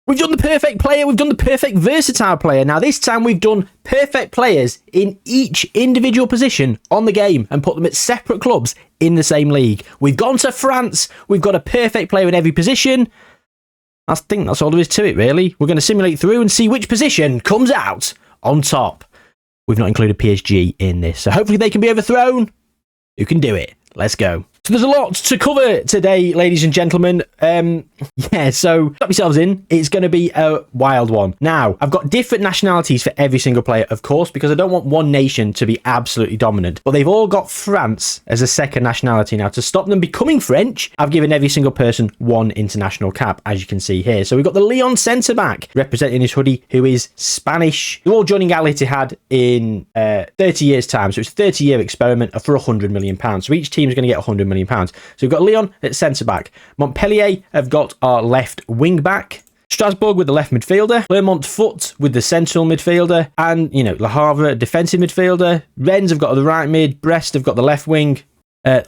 We've done the perfect player. We've done the perfect versatile player. Now, this time we've done perfect players in each individual position on the game and put them at separate clubs in the same league. We've gone to France. We've got a perfect player in every position. I think that's all there is to it, really. We're going to simulate through and see which position comes out on top. We've not included PSG in this, so hopefully they can be overthrown. Who can do it? Let's go. So there's a lot to cover today, ladies and gentlemen. So strap yourselves in. It's going to be a wild one. Now, I've got different nationalities for every single player, of course, because I don't want one nation to be absolutely dominant. But they've all got France as a second nationality now. To stop them becoming French, I've given every single person one international cap, as you can see here. So we've got the Lyon centre-back representing his hoodie, who is Spanish. They're all joining Al Ittihad in 30 years' time. So it's a 30-year experiment for £100 million. So each team is going to get £100 million. So we've got Lyon at centre-back. Montpellier have got our left wing-back. Strasbourg with the left midfielder. Clermont Foot with the central midfielder. And, Le Havre, defensive midfielder. Rennes have got the right mid. Brest have got the left wing.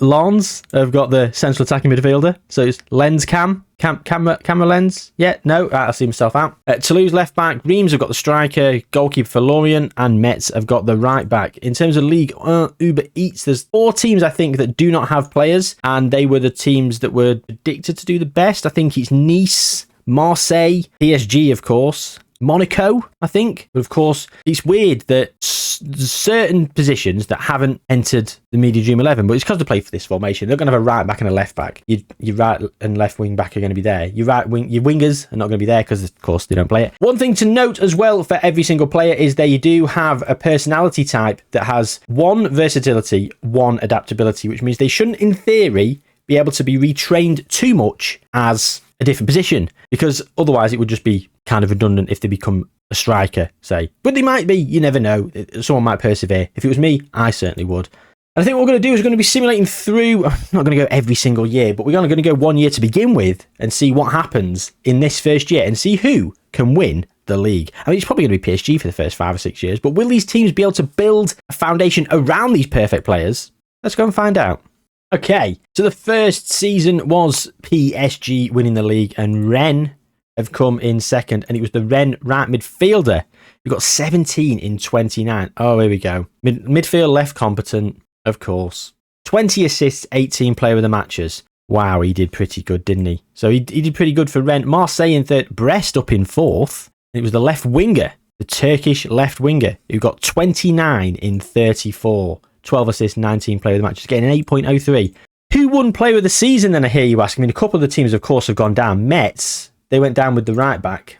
Lens have got the central attacking midfielder. So it's Lens Camera Lens. Yeah, no, I'll see himself out. Toulouse left back. Reims have got the striker, goalkeeper for Lorient, and Metz have got the right back. In terms of League Uber Eats, there's 4 teams I think that do not have players, and they were the teams that were predicted to do the best. I think it's Nice, Marseille, PSG, of course. Monaco, I think. But of course, it's weird that certain positions that haven't entered the Media Dream 11, but it's because they play for this formation. They're going to have a right back and a left back. Your right and left wing back are going to be there. Your wingers are not going to be there because, of course, they don't play it. One thing to note as well for every single player is they do have a personality type that has 1 versatility, 1 adaptability, which means they shouldn't, in theory, be able to be retrained too much as a different position, because otherwise it would just be kind of redundant if they become a striker, say. But they might be, you never know. Someone might persevere. If it was me, I certainly would. And I think what we're going to do is we're going to be simulating through, I'm not going to go every single year, but we're only going to go 1 year to begin with and see what happens in this first year and see who can win the league. I mean, it's probably going to be PSG for the first 5 or 6 years, but will these teams be able to build a foundation around these perfect players? Let's go and find out. Okay, so the first season was PSG winning the league, and Rennes have come in second, and it was the Rennes right midfielder who got 17 in 29. Oh, here we go. Midfield left competent, of course. 20 assists, 18 player of the matches. Wow, he did pretty good, didn't he? So he did pretty good for Rennes. Marseille in third, Brest up in fourth. It was the left winger, the Turkish left winger, who got 29 in 34. 12 assists, 19 player of the match, getting an 8.03. Who won player of the season then, I hear you ask? I mean, a couple of the teams, of course, have gone down. Metz, they went down with the right back,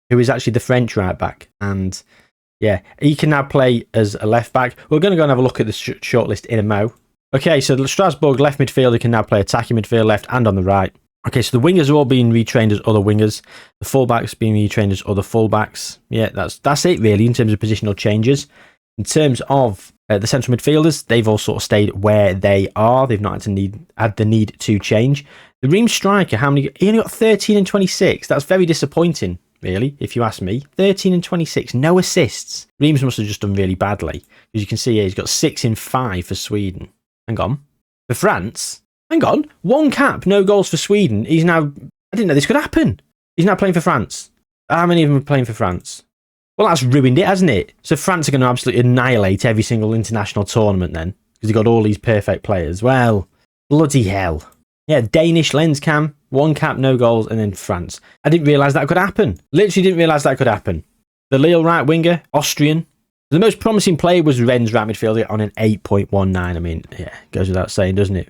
who is actually the French right back. And yeah, he can now play as a left back. We're going to go and have a look at the shortlist in a mo. Okay, so the Strasbourg left midfielder can now play attacking midfield left and on the right. Okay, so the wingers are all being retrained as other wingers. The fullbacks being retrained as other fullbacks. Yeah, that's it really in terms of positional changes. In terms of the central midfielders, they've all sort of stayed where they are. They've not had the need to change. The Reims striker, he only got 13 and 26. That's very disappointing, really, if you ask me. 13 and 26, no assists. Reims must have just done really badly. As you can see here, he's got 6 in 5 for Sweden. Hang on. For France, hang on. 1 cap, no goals for Sweden. He's now, I didn't know this could happen. He's now playing for France. How many of them are playing for France? Well, that's ruined it, hasn't it? So France are going to absolutely annihilate every single international tournament then, because they've got all these perfect players. Well, bloody hell. Yeah, Danish, Lenscam, 1 cap, no goals, and then France. I didn't realise that could happen. Literally didn't realise that could happen. The Lille right winger, Austrian. The most promising player was Rennes right midfielder on an 8.19. I mean, yeah, goes without saying, doesn't it?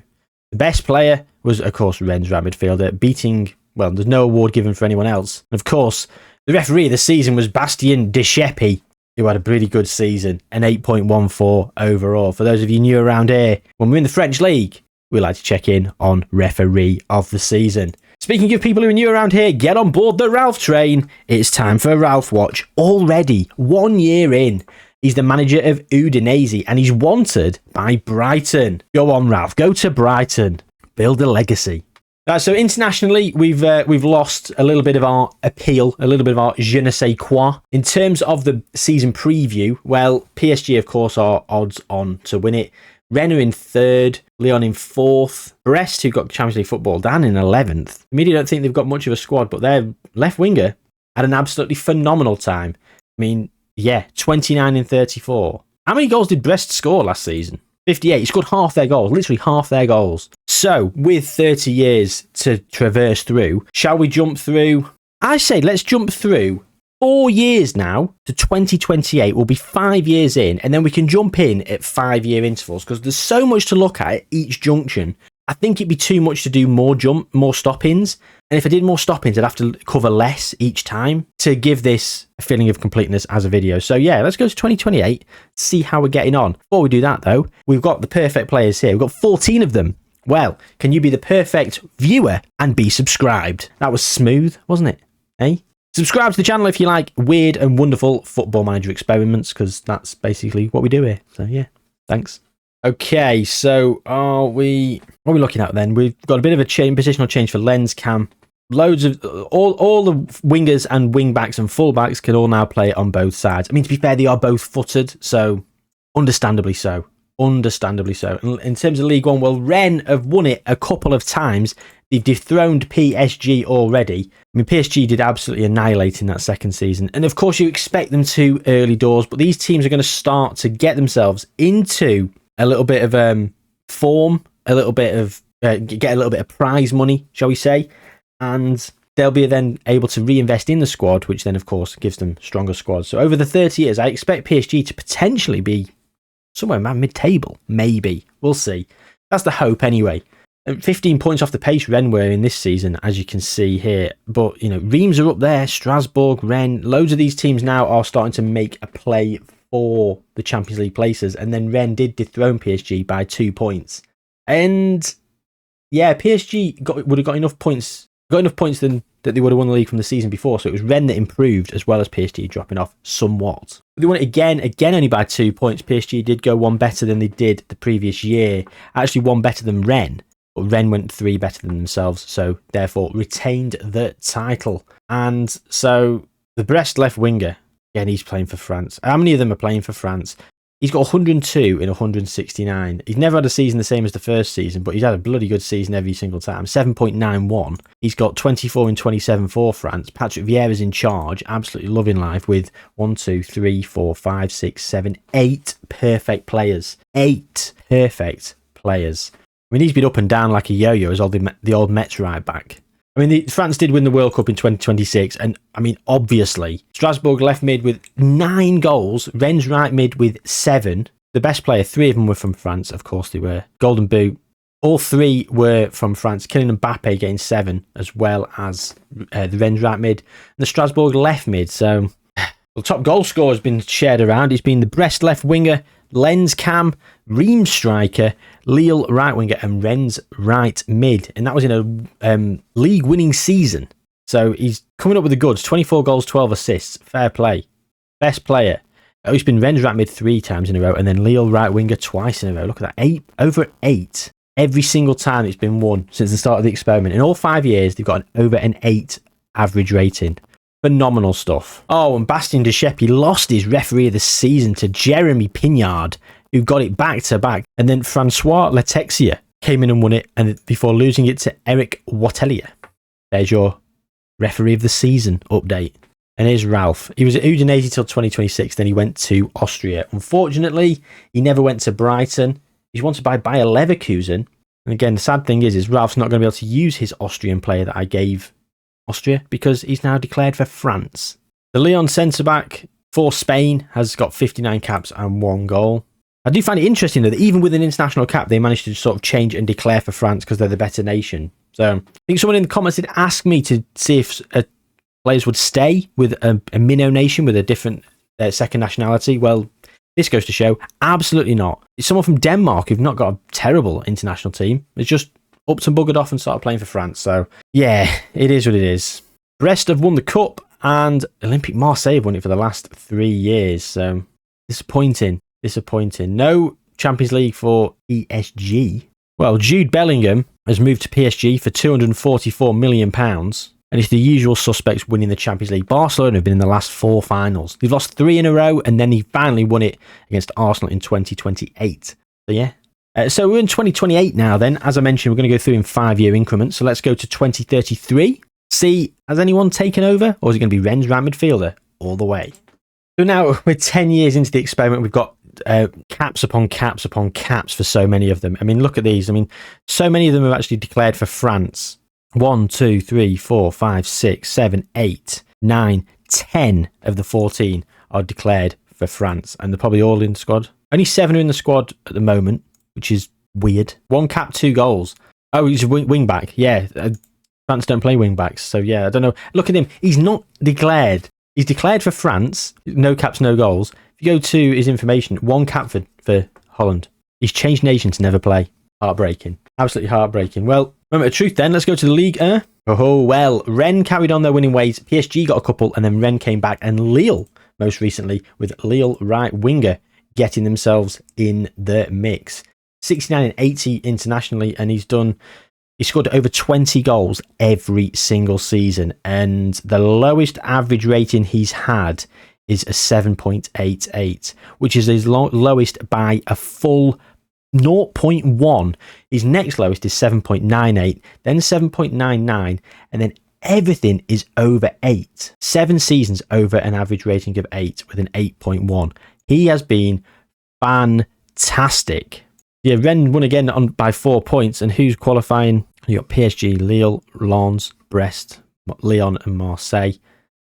The best player was, of course, Rennes right midfielder, beating, well, there's no award given for anyone else. And of course, the referee of the season was Bastien Descheppi, who had a pretty good season, an 8.14 overall. For those of you new around here, when we're in the French League, we like to check in on referee of the season. Speaking of people who are new around here, get on board the Ralph train. It's time for Ralph Watch. Already 1 year in, he's the manager of Udinese, and he's wanted by Brighton. Go on, Ralph. Go to Brighton. Build a legacy. So internationally, we've lost a little bit of our appeal, a little bit of our je ne sais quoi. In terms of the season preview, well, PSG, of course, are odds on to win it. Rennes in third, Lyon in fourth, Brest, who got Champions League football, down in 11th. I mean, I don't think they've got much of a squad, but their left winger, Had an absolutely phenomenal time. I mean, yeah, 29 and 34. How many goals did Brest score last season? 58. He scored half their goals, literally half their goals. So, with 30 years to traverse through, shall we jump through? I say let's jump through 4 years now to 2028. We'll be 5 years in, and then we can jump in at 5-year intervals because there's so much to look at each junction. I think it'd be too much to do more stop-ins. And if I did more stop-ins, I'd have to cover less each time to give this a feeling of completeness as a video. So yeah, let's go to 2028, see how we're getting on. Before we do that though, we've got the perfect players here. We've got 14 of them. Well, can you be the perfect viewer and be subscribed? That was smooth, wasn't it? Eh? Subscribe to the channel if you like weird and wonderful Football Manager experiments, because that's basically what we do here. So yeah, thanks. Okay, so what are we looking at then? We've got a bit of a positional change for lens cam. Loads of all the wingers and wing backs and full backs can all now play on both sides. I mean, to be fair, they are both footed, so understandably so. Understandably so. In terms of League One, well, Rennes have won it a couple of times. They've dethroned PSG already. I mean, PSG did absolutely annihilate in that second season. And of course, you expect them to early doors, but these teams are going to start to get themselves into a little bit of form, a little bit of get a little bit of prize money, shall we say, and they'll be then able to reinvest in the squad, which then of course gives them stronger squads. So over the 30 years, I expect PSG to potentially be somewhere around mid-table, maybe. We'll see. That's the hope anyway. 15 points off the pace Rennes were in this season, as you can see here. But, you know, Reims are up there, Strasbourg, Rennes. Loads of these teams now are starting to make a play for the Champions League places. And then Rennes did dethrone PSG by 2 points. And, yeah, PSG would have got enough points that they would have won the league from the season before. So it was Rennes that improved as well as PSG dropping off somewhat. They won it again only by 2 points. PSG did go one better than they did the previous year. Actually one better than Rennes. But Rennes went 3 better than themselves, so therefore retained the title. And so the Brest left winger, again, he's playing for France. How many of them are playing for France? He's got 102 in 169. He's never had a season the same as the first season, but he's had a bloody good season every single time. 7.91. He's got 24 in 27 for France. Patrick Vieira's in charge, absolutely loving life with 1, 2, 3, 4, 5, 6, 7, 8 perfect players. 8 perfect players. I mean, he's been up and down like a yo-yo as the old Mets right back. I mean, France did win the World Cup in 2026, and I mean, obviously, Strasbourg left mid with 9 goals, Rennes right mid with 7. The best player, 3 of them were from France, of course they were. Golden Boot, all 3 were from France. Kylian Mbappe getting 7, as well as the Rennes right mid, and the Strasbourg left mid. So, the top goal scorer has been shared around. It's been the Brest left winger, Lens Cam, Reims striker, Lille right winger, and Rennes right mid. And that was in a league winning season. So he's coming up with the goods. 24 goals, 12 assists. Fair play. Best player. Oh, he's been Rennes right mid 3 times in a row, and then Lille right winger twice in a row. Look at that. Over 8 every single time it's been won since the start of the experiment. In all 5 years, they've got over an 8 average rating. Phenomenal stuff. Oh, and Bastien Deschamps lost his referee of the season to Jeremy Pignard, who got it back to back. And then Francois Letexia came in and won it, and before losing it to Eric Watelier. There's your referee of the season update. And here's Ralph. He was at Udinese till 2026, then he went to Austria. Unfortunately, he never went to Brighton. He's wanted by Bayer Leverkusen. And again, the sad thing is Ralph's not going to be able to use his Austrian player that I gave Austria because he's now declared for France. The Lyon centre-back for Spain has got 59 caps and 1 goal. I do find it interesting though that even with an international cap, they managed to sort of change and declare for France because they're the better nation. So I think someone in the comments did ask me to see if players would stay with a minnow nation with a different second nationality. Well, this goes to show absolutely not. It's someone from Denmark who've not got a terrible international team. It's just upped and buggered off and started playing for France. So, yeah, it is what it is. Brest have won the Cup, and Olympique Marseille have won it for the last 3 years. So, disappointing. No Champions League for ESG. Well, Jude Bellingham has moved to PSG for £244 million, and it's the usual suspects winning the Champions League. Barcelona have been in the last 4 finals. They've lost 3 in a row, and then he finally won it against Arsenal in 2028. So, yeah. So we're in 2028 now then. As I mentioned, we're going to go through in 5-year increments. So let's go to 2033. See, has anyone taken over? Or is it going to be Rennes right midfielder all the way? So now we're 10 years into the experiment. We've got caps upon caps upon caps for so many of them. I mean, look at these. I mean, so many of them have actually declared for France. 1, 2, 3, 4, 5, 6, 7, 8, 9, 10 of the 14 are declared for France. And they're probably all in the squad. Only 7 are in the squad at the moment, which is weird. 1 cap, 2 goals. Oh, he's a wing back. Yeah, France don't play wing backs. So, yeah, I don't know. Look at him. He's not declared. He's declared for France. No caps, no goals. If you go to his information, 1 cap for Holland. He's changed nation to never play. Heartbreaking. Absolutely heartbreaking. Well, moment of truth then. Let's go to the Ligue 1. Oh, well, Rennes carried on their winning ways. PSG got a couple, and then Rennes came back. And Lille, most recently, with Lille right winger, getting themselves in the mix. 69 and 80 internationally, and he scored over 20 goals every single season, and the lowest average rating he's had is a 7.88, which is his lowest by a full 0.1. His next lowest is 7.98, then 7.99, and then everything is over 8. 7 seasons over an average rating of 8 with an 8.1. He has been fantastic. Yeah, Rennes won again by 4 points, and who's qualifying? You got PSG, Lille, Lens, Brest, Lyon, and Marseille.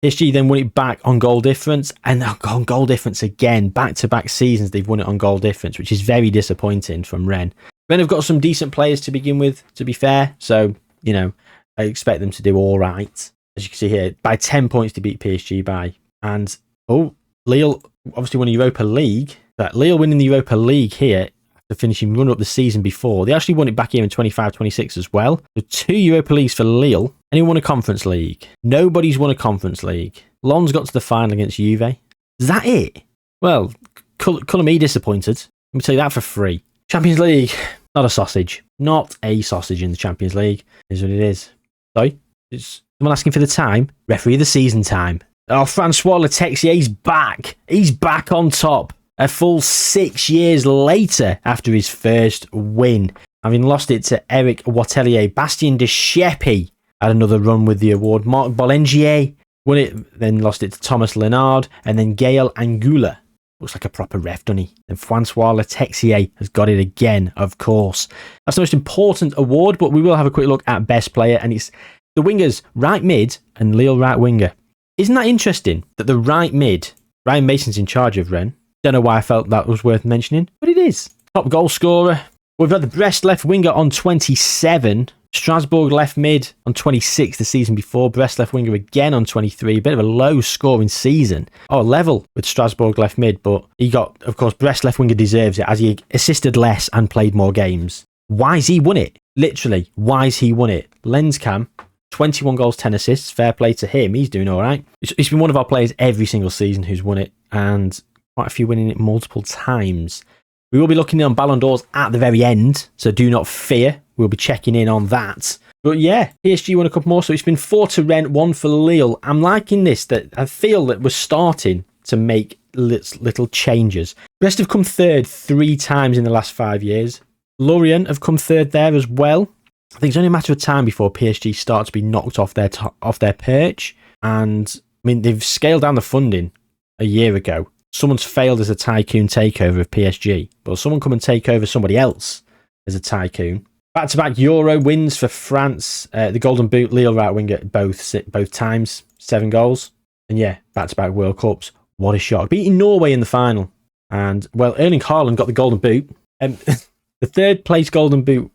PSG then won it back on goal difference, and on goal difference again. Back-to-back seasons they've won it on goal difference, which is very disappointing from Rennes. Rennes have got some decent players to begin with, to be fair, so, you know, I expect them to do all right. As you can see here, by 10 points to beat PSG by. And, Lille obviously won the Europa League. But Lille winning the Europa League here, after finishing run-up the season before. They actually won it back here in 25-26 as well. So 2 Europa Leagues for Lille. Anyone won a Conference League? Nobody's won a Conference League. Lens got to the final against Juve. Is that it? Well, colour me disappointed. Let me tell you that for free. Champions League. Not a sausage. Not a sausage in the Champions League. Is what it is. Sorry? Is someone asking for the time? Referee of the season time. Oh, Francois Letexier's back. He's back on top. A full 6 years later after his first win. Having lost it to Eric Watelier, Bastien Descheppi had another run with the award. Marc Bollinger won it, then lost it to Thomas Lenard, and then Gaël Angula. Looks like a proper ref, doesn't he? And Francois Letexier has got it again, of course. That's the most important award, but we will have a quick look at best player, and it's the wingers, right mid and Lille right winger. Isn't that interesting that the right mid, Ryan Mason's in charge of Rennes? Don't know why I felt that was worth mentioning, but it is. Top goal scorer. We've got the Brest left winger on 27. Strasbourg left mid on 26 the season before. Brest left winger again on 23. A bit of a low scoring season. Oh, level with Strasbourg left mid, but he got, of course, Brest left winger deserves it as he assisted less and played more games. Why's he won it? Literally, why's he won it? Lenscam, 21 goals, 10 assists. Fair play to him. He's doing all right. It's been one of our players every single season who's won it, and quite a few winning it multiple times. We will be looking on Ballon d'Ors at the very end, so do not fear. We'll be checking in on that. But yeah, PSG won a couple more, so it's been 4 to Rennes, 1 for Lille. I'm liking this, that I feel that we're starting to make little changes. Brest have come third 3 times in the last 5 years. Lorient have come third there as well. I think it's only a matter of time before PSG start to be knocked off their perch. And I mean, they've scaled down the funding a year ago. Someone's failed as a tycoon takeover of PSG. Well, someone come and take over somebody else as a tycoon. Back-to-back Euro wins for France. The Golden Boot, Lille right winger, both times, 7 goals. And yeah, back-to-back World Cups. What a shock. Beating Norway in the final. And, well, Erling Haaland got the Golden Boot. The third place Golden Boot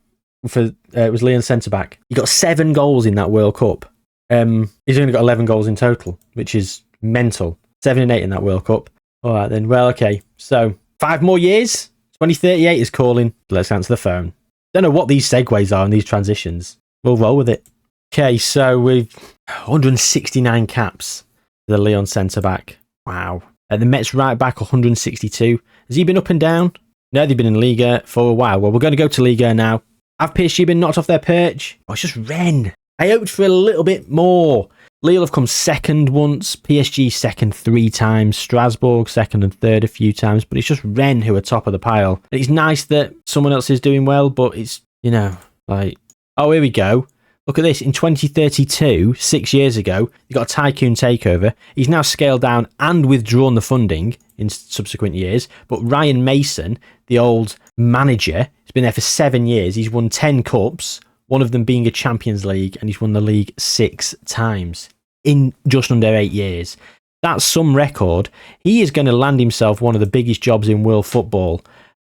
for was Lyon centre-back. He got 7 goals in that World Cup. He's only got 11 goals in total, which is mental. 7 and 8 in that World Cup. All right, then. Well, okay. So, 5 more years. 2038 is calling. Let's answer the phone. Don't know what these segues are and these transitions. We'll roll with it. Okay, so we've 169 caps for the Lyon centre-back. Wow. The Mets right back, 162. Has he been up and down? No, they've been in Liga for a while. Well, we're going to go to Liga now. Have PSG been knocked off their perch? Oh, it's just Rennes. I hoped for a little bit more. Lille have come second once, PSG second 3 times, Strasbourg second and third a few times, but it's just Rennes who are top of the pile. And it's nice that someone else is doing well, but it's, you know, like, oh, here we go. Look at this. In 2032, 6 years ago, he got a tycoon takeover. He's now scaled down and withdrawn the funding in subsequent years. But Ryan Mason, the old manager, has been there for 7 years. He's won 10 cups, one of them being a Champions League, and he's won the league 6 times in just under 8 years. That's some record. He is going to land himself one of the biggest jobs in world football,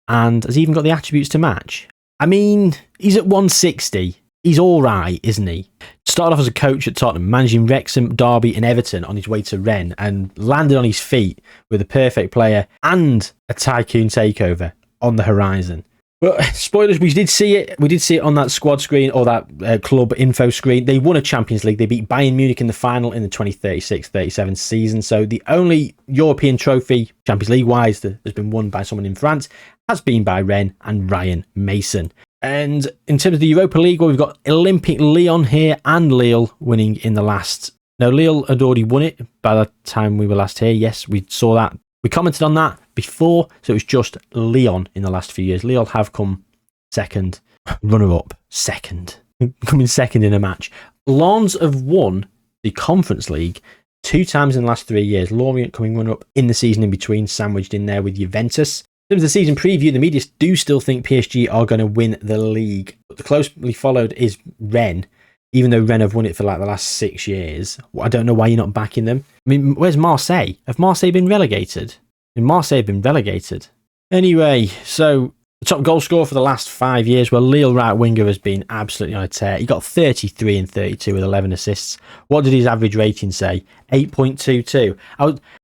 and has even got the attributes to match. I mean, he's at 160. He's all right, isn't he? Started off as a coach at Tottenham, managing Wrexham, Derby and Everton on his way to Rennes, and landed on his feet with a perfect player and a tycoon takeover on the horizon. But spoilers, we did see it. We did see it on that squad screen or that club info screen. They won a Champions League. They beat Bayern Munich in the final in the 2036-37 season. So the only European trophy, Champions League-wise, that has been won by someone in France has been by Rennes and Ryan Mason. And in terms of the Europa League, well, we've got Olympic Lyon here and Lille winning in the last... No, Lille had already won it by the time we were last here. Yes, we saw that. We commented on that before, so it was just Lyon in the last few years. Lille have come second, runner-up, second, coming second in a match. Lens have won the Conference League 2 times in the last 3 years. Lorient coming runner-up in the season in between, sandwiched in there with Juventus. In terms of the season preview, the media do still think PSG are going to win the league. But the closely followed is Rennes, even though Rennes have won it for like the last 6 years. I don't know why you're not backing them. I mean, where's Marseille? Have Marseille been relegated? Marseille have been relegated. Anyway, so the top goal scorer for the last 5 years, well, Lille right winger has been absolutely on a tear. He got 33 and 32 with 11 assists. What did his average rating say? 8.22.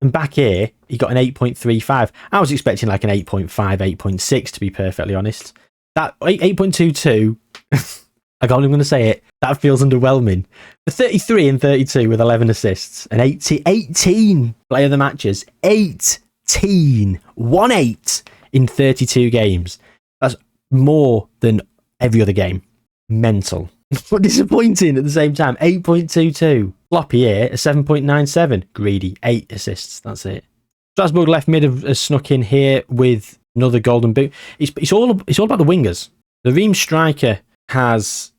And back here, he got an 8.35. I was expecting like an 8.5, 8.6 to be perfectly honest. That 8.22, I can't even going to say it. That feels underwhelming. For 33 and 32 with 11 assists and 18 player of the matches. 1-8 in 32 games. That's more than every other game. Mental. But disappointing at the same time. 8.22. Floppy here, a 7.97. Greedy, 8 assists. That's it. Strasbourg left mid has snuck in here with another golden boot. It's all about the wingers. The Reims striker has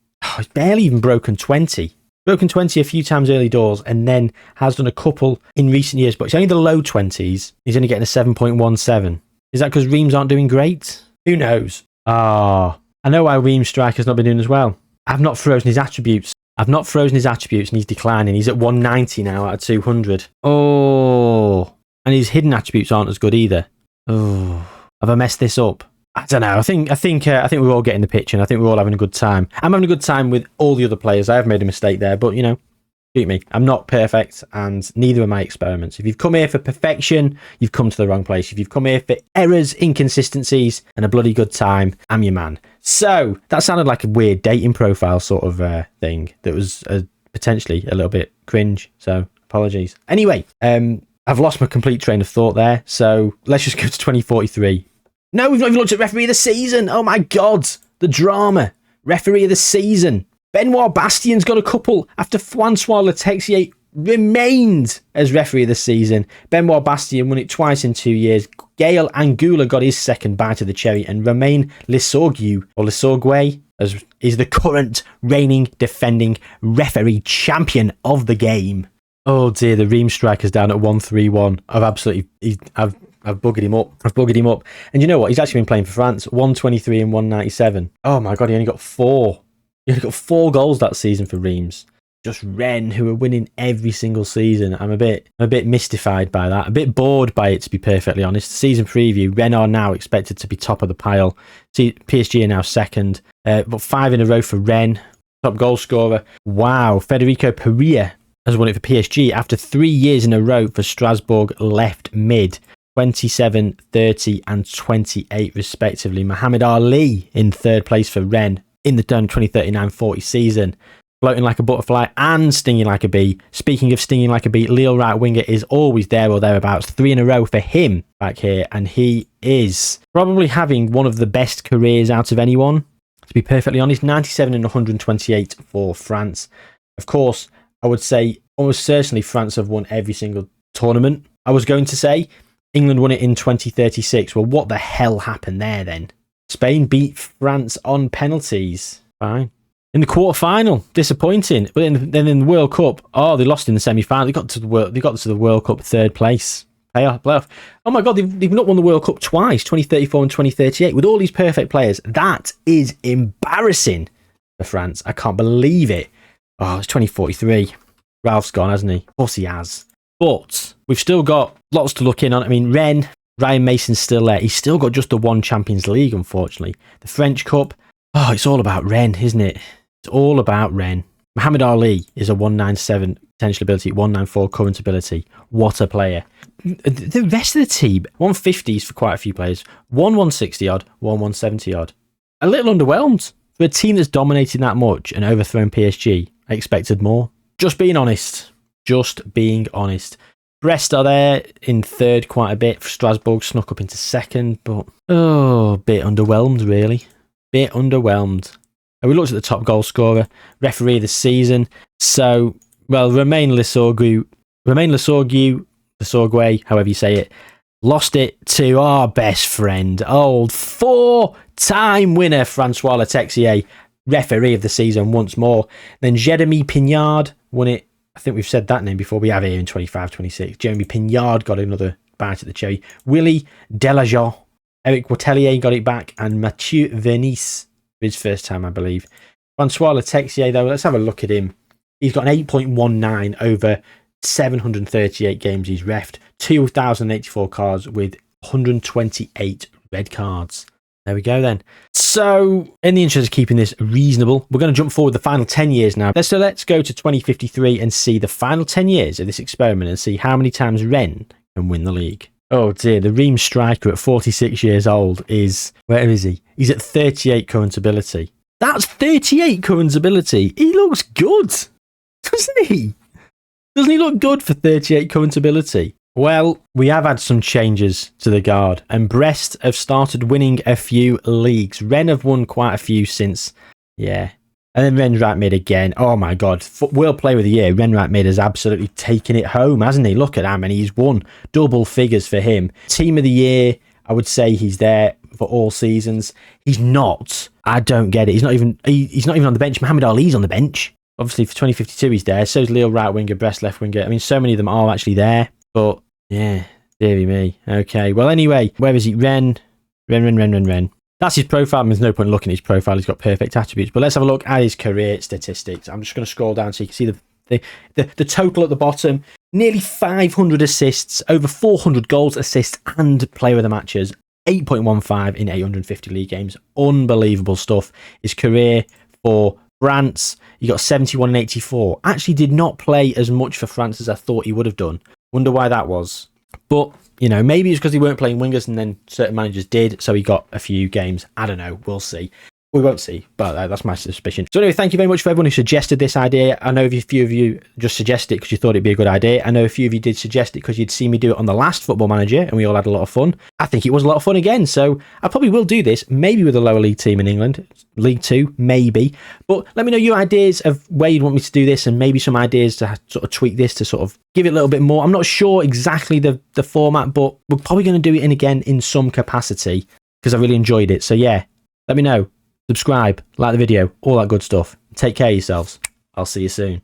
barely even broken 20. Broken 20 a few times early doors and then has done a couple in recent years, but it's only the low 20s. He's only getting a 7.17. Is that because Reims aren't doing great? Who knows? I know why Reims striker's not been doing as well. I've not frozen his attributes. And he's declining. He's at 190 now out of 200. Oh, and his hidden attributes aren't as good either. Oh, have I messed this up? I don't know. I think we're all getting the picture, and I think we're all having a good time. I'm having a good time with all the other players. I have made a mistake there, but you know, shoot me. I'm not perfect, and neither are my experiments. If you've come here for perfection, you've come to the wrong place. If you've come here for errors, inconsistencies, and a bloody good time, I'm your man. So that sounded like a weird dating profile sort of thing. That was potentially a little bit cringe. So apologies. Anyway, I've lost my complete train of thought there. So let's just go to 2043. No, we've not even looked at referee of the season. Oh my God, the drama. Referee of the season. Benoit Bastien's got a couple after Francois Letexier remained as referee of the season. Benoit Bastien won it twice in 2 years. Gaël Angoula got his second bite of the cherry, and Romain Lissorgue, is the current reigning, defending referee champion of the game. Oh dear, the Reims striker's down at 131. I've buggered him up. And you know what? He's actually been playing for France. 123 and 197. Oh my God, he only got 4. He only got 4 goals that season for Reims. Just Rennes, who are winning every single season. I'm a bit mystified by that. A bit bored by it, to be perfectly honest. Season preview, Rennes are now expected to be top of the pile. PSG are now second. But 5 in a row for Rennes. Top goal scorer. Wow. Federico Pereira has won it for PSG after 3 years in a row for Strasbourg left mid. 27, 30 and 28 respectively. Mohamed Ali in third place for Rennes in the 2039-40 season. Floating like a butterfly and stinging like a bee. Speaking of stinging like a bee, Lille right winger is always there or thereabouts. 3 in a row for him back here, and he is probably having one of the best careers out of anyone, to be perfectly honest. 97 and 128 for France. Of course, I would say almost certainly France have won every single tournament. I was going to say England won it in 2036. Well, what the hell happened there then? Spain beat France on penalties. Fine. In the quarter-final, disappointing. But then in the World Cup, they lost in the semi-final. They got to the World Cup third place. Playoff. Oh my God, they've not won the World Cup twice, 2034 and 2038. With all these perfect players, that is embarrassing for France. I can't believe it. Oh, it's 2043. Ralph's gone, hasn't he? Of course he has. But we've still got lots to look in on. I mean, Ryan Mason's still there. He's still got just the one Champions League, unfortunately. The French Cup. Oh, it's all about Rennes, isn't it? It's all about Rennes. Muhammad Ali is a 197 potential ability, 194 current ability. What a player. The rest of the team, 150s for quite a few players. 160 odd, 170 odd. A little underwhelmed. For a team that's dominated that much and overthrown PSG, I expected more. Just being honest. Brest are there in third quite a bit. Strasbourg snuck up into second, but a bit underwhelmed, really. Bit underwhelmed. And we looked at the top goal scorer, referee of the season. So, Romain Lessorgue, however you say it, lost it to our best friend, old 4-time winner Francois Letexier, referee of the season once more. Then Jeremy Pignard won it. I think we've said that name before. We have it here in 25-26. Jeremy Pignard got another bite at the cherry. Willy Delageant, Eric Watelier got it back, and Mathieu Vernis for his first time, I believe. Francois Letexier, though, let's have a look at him. He's got an 8.19 over 738 games he's reffed, 2,084 cards with 128 red cards. There we go then. So, in the interest of keeping this reasonable, we're going to jump forward the final 10 years now. So let's go to 2053 and see the final 10 years of this experiment and see how many times Rennes can win the league. Oh dear, the Reims striker at 46 years old is... Where is he? He's at 38 current ability. That's 38 current ability. He looks good, doesn't he? Doesn't he look good for 38 current ability? Well, we have had some changes to the guard, and Brest have started winning a few leagues. Rennes have won quite a few since, And then Rennes right mid again. Oh my God, World Player of the Year. Rennes right mid has absolutely taken it home, hasn't he? Look at how many he's won. Double figures for him. Team of the Year, I would say he's there for all seasons. He's not. I don't get it. He's not even on the bench. Muhammad Ali's on the bench. Obviously for 2052 he's there. So's Lille right winger, Brest left winger. I mean, so many of them are actually there. But, yeah, dearie me. Okay, well, anyway, where is he? Rennes. That's his profile. There's no point looking at his profile. He's got perfect attributes. But let's have a look at his career statistics. I'm just going to scroll down so you can see the total at the bottom. Nearly 500 assists, over 400 goals, assists, and player of the matches. 8.15 in 850 league games. Unbelievable stuff. His career for France, he got 71 and 84. Actually did not play as much for France as I thought he would have done. Wonder why that was. But, maybe it's because he weren't playing wingers and then certain managers did, so he got a few games. I don't know. We'll see. We won't see, but that's my suspicion. So anyway, thank you very much for everyone who suggested this idea. I know a few of you just suggested it because you thought it'd be a good idea. I know a few of you did suggest it because you'd seen me do it on the last Football Manager and we all had a lot of fun. I think it was a lot of fun again, so I probably will do this, maybe with a lower league team in England. League 2, maybe. But let me know your ideas of where you'd want me to do this and maybe some ideas to sort of tweak this to sort of give it a little bit more. I'm not sure exactly the format, but we're probably going to do it again in some capacity because I really enjoyed it. So yeah, let me know. Subscribe, like the video, all that good stuff. Take care of yourselves. I'll see you soon.